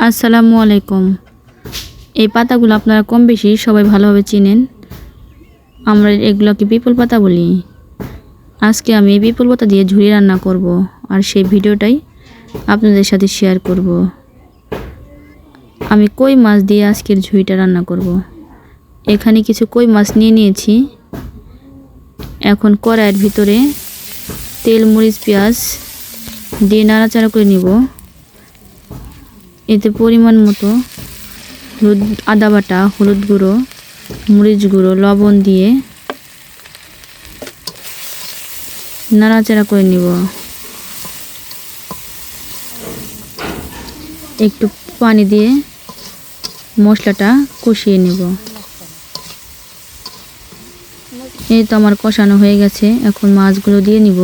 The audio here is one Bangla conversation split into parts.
আসসালামু আলাইকুম। এই পাতাগুলো আপনারা কম বেশি সবাই ভালোভাবে চিনেন। আমরা এগুলোকে পিপল পাতা বলি। আজকে আমি পিপল পাতা দিয়ে ঝুরি রান্না করব, আর সেই ভিডিওটাই আপনাদের সাথে শেয়ার করব। আমি কই মাছ দিয়ে আজকের ঝুরিটা রান্না করব। এখানে কিছু কই মাছ নিয়ে নিয়েছি। এখন কড়াইয়ের ভিতরে তেল, মরিচ, পেঁয়াজ দিয়ে নাড়াচাড়া করে নিব। এতে পরিমাণ মতো আদা বাটা, হলুদ গুঁড়ো, মরিচ গুঁড়ো, লবণ দিয়ে নাড়াচাড়া করে নিব। একটু পানি দিয়ে মশলাটা কষিয়ে নেব। এই তো আমার কষানো হয়ে গেছে। এখন মাছগুলো দিয়ে নিব।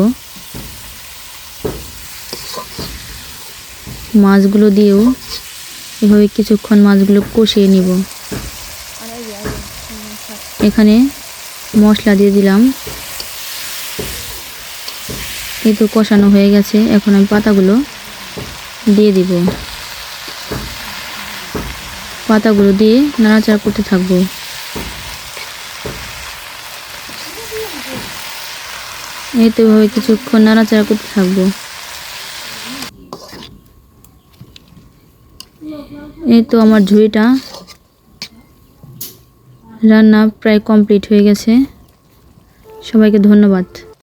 মাছগুলো দিয়েও এভাবে কিছুক্ষণ মাছগুলো কষিয়ে নিব। এখানে মশলা দিয়ে দিলাম। এই তো কষানো হয়ে গেছে। এখন আমি পাতাগুলো দিয়ে দিব। পাতাগুলো দিয়ে নাড়াচাড়া করতে থাকবো। এই তো এভাবে কিছুক্ষণ নাড়াচাড়া করতে থাকবো। এই তো আমার ঝুড়িটা রান্না প্রায় কমপ্লিট হয়ে গেছে। সবাইকে ধন্যবাদ।